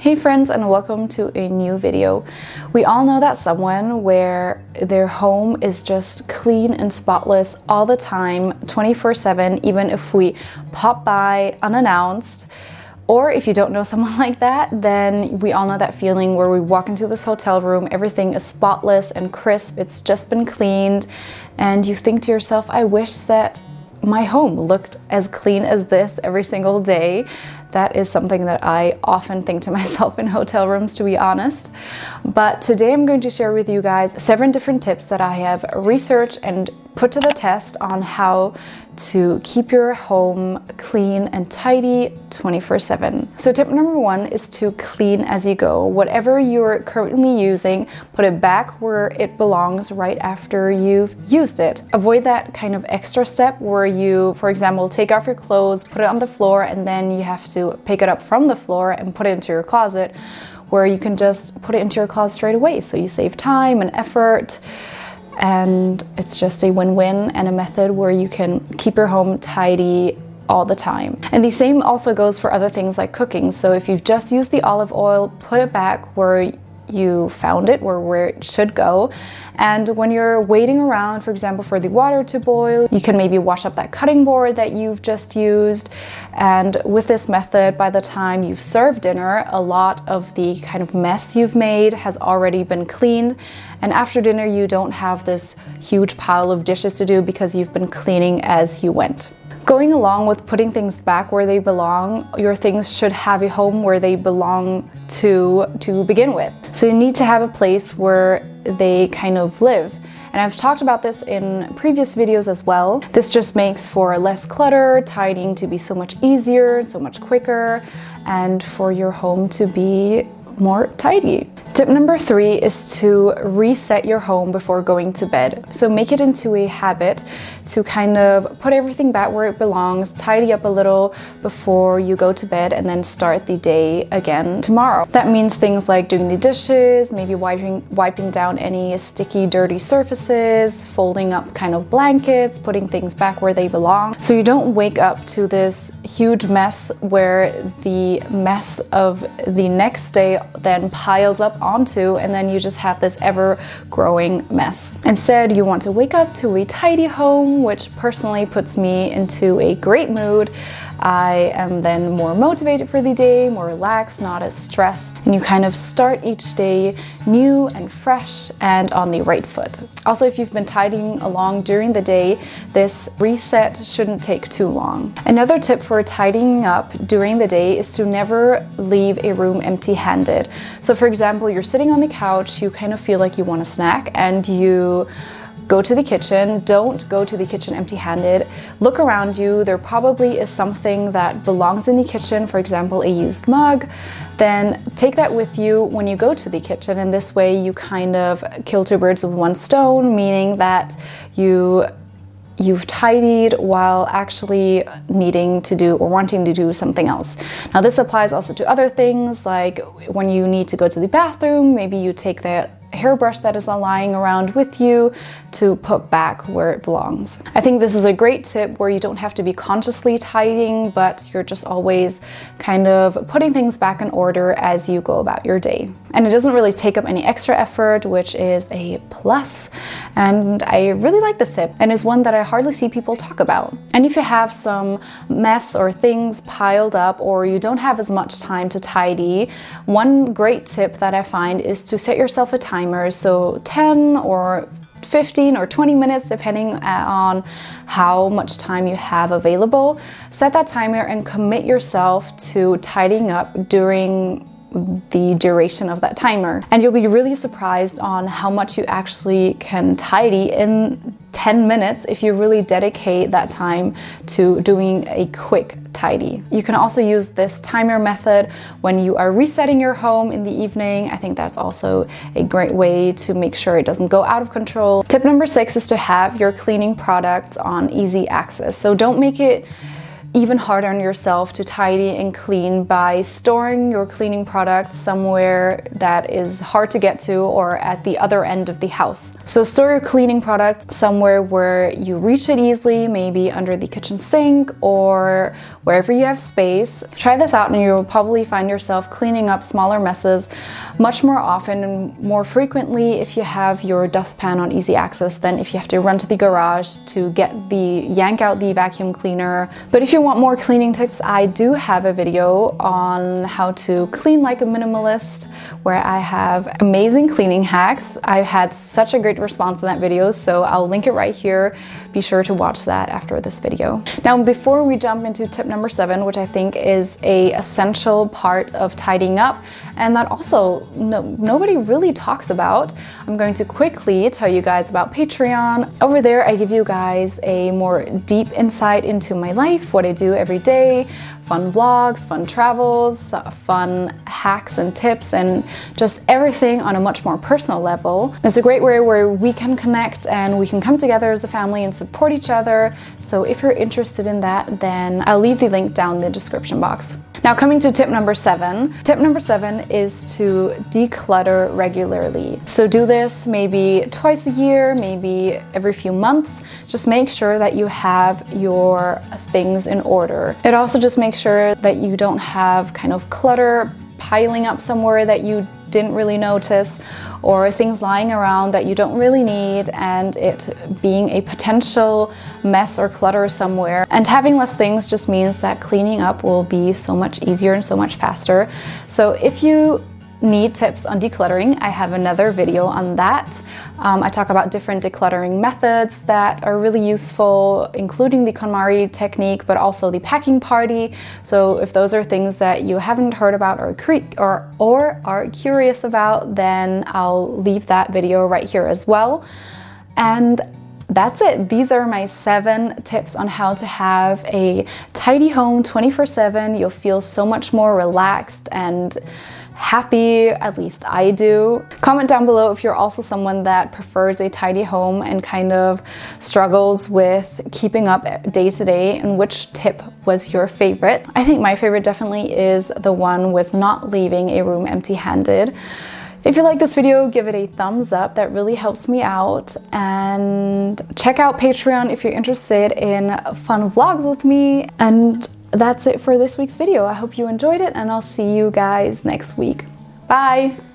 Hey friends, and welcome to a new video. We all know that someone where their home is just clean and spotless all the time, 24/7, even if we pop by unannounced. Or if you don't know someone like that, then we all know that feeling where we walk into this hotel room, everything is spotless and crisp, it's just been cleaned, and you think to yourself, I wish that my home looked as clean as this every single day. That is something that I often think to myself in hotel rooms, to be honest. But today I'm going to share with you guys 7 different tips that I have researched and put to the test on how to keep your home clean and tidy 24/7. So tip number 1 is to clean as you go. Whatever you're currently using, put it back where it belongs right after you've used it. Avoid that kind of extra step where you, for example, take off your clothes, put it on the floor, and then you have to pick it up from the floor and put it into your closet, where you can just put it into your closet straight away. So you save time and effort. And it's just a win-win and a method where you can keep your home tidy all the time. And the same also goes for other things like cooking. So if you've just used the olive oil, put it back where you found it, or where it should go. And when you're waiting around, for example, for the water to boil, you can maybe wash up that cutting board that you've just used. And with this method, by the time you've served dinner, a lot of the kind of mess you've made has already been cleaned. And after dinner, you don't have this huge pile of dishes to do because you've been cleaning as you went. Going along with putting things back where they belong, your things should have a home where they belong to begin with. So you need to have a place where they kind of live. And I've talked about this in previous videos as well. This just makes for less clutter, tidying to be so much easier, so much quicker, and for your home to be more tidy. Tip number 3 is to reset your home before going to bed. So make it into a habit to kind of put everything back where it belongs, tidy up a little before you go to bed, and then start the day again tomorrow. That means things like doing the dishes, maybe wiping down any sticky, dirty surfaces, folding up kind of blankets, putting things back where they belong. So you don't wake up to this huge mess where the mess of the next day then piles up onto, and then you just have this ever-growing mess. Instead, you want to wake up to a tidy home, which personally puts me into a great mood. I am then more motivated for the day, more relaxed, not as stressed, and you kind of start each day new and fresh and on the right foot. Also, if you've been tidying along during the day, this reset shouldn't take too long. Another tip for tidying up during the day is to never leave a room empty-handed. So for example, you're sitting on the couch, you kind of feel like you want a snack, and you go to the kitchen. Don't go to the kitchen empty-handed. Look around you. There probably is something that belongs in the kitchen, for example, a used mug. Then take that with you when you go to the kitchen, and this way you kind of kill 2 birds with 1 stone, meaning that you've tidied while actually needing to do or wanting to do something else. Now this applies also to other things, like when you need to go to the bathroom, maybe you take that hairbrush that is lying around with you to put back where it belongs. I think this is a great tip where you don't have to be consciously tidying, but you're just always kind of putting things back in order as you go about your day. And it doesn't really take up any extra effort, which is a plus. And I really like this tip, and is one that I hardly see people talk about. And if you have some mess or things piled up, or you don't have as much time to tidy, one great tip that I find is to set yourself a timer. So 10 or 15 or 20 minutes, depending on how much time you have available. Set that timer and commit yourself to tidying up during the duration of that timer. And you'll be really surprised on how much you actually can tidy in 10 minutes if you really dedicate that time to doing a quick tidy. You can also use this timer method when you are resetting your home in the evening. I think that's also a great way to make sure it doesn't go out of control. Tip number 6 is to have your cleaning products on easy access. So don't make it even harder on yourself to tidy and clean by storing your cleaning products somewhere that is hard to get to or at the other end of the house. So store your cleaning products somewhere where you reach it easily, maybe under the kitchen sink or wherever you have space. Try this out and you'll probably find yourself cleaning up smaller messes much more often and more frequently if you have your dustpan on easy access than if you have to run to the garage to yank out the vacuum cleaner. But if you want more cleaning tips, I do have a video on how to clean like a minimalist where I have amazing cleaning hacks. I've had such a great response to that video, so I'll link it right here. Be sure to watch that after this video. Now, before we jump into tip number 7, which I think is an essential part of tidying up and that also nobody really talks about, I'm going to quickly tell you guys about Patreon. Over there, I give you guys a more deep insight into my life, what I do every day, fun vlogs, fun travels, fun hacks and tips, and just everything on a much more personal level. It's a great way where we can connect and we can come together as a family and support each other. So if you're interested in that, then I'll leave the link down in the description box. Now, coming to tip number 7. Tip number 7 is to declutter regularly. So do this maybe twice a year, maybe every few months. Just make sure that you have your things in order. It also just makes sure that you don't have kind of clutter piling up somewhere that you didn't really notice, or things lying around that you don't really need and it being a potential mess or clutter somewhere. And having less things just means that cleaning up will be so much easier and so much faster. So if you need tips on decluttering, I have another video on that. I talk about different decluttering methods that are really useful, including the KonMari technique, but also the packing party. So if those are things that you haven't heard about or are curious about, then I'll leave that video right here as well. And that's it. These are my 7 tips on how to have a tidy home 24/7. You'll feel so much more relaxed and happy, at least I do. Comment down below if you're also someone that prefers a tidy home and kind of struggles with keeping up day to day, and which tip was your favorite. I think my favorite definitely is the one with not leaving a room empty-handed. If you like this video, give it a thumbs up. That really helps me out. And check out Patreon if you're interested in fun vlogs with me. And that's it for this week's video. I hope you enjoyed it, and I'll see you guys next week. Bye!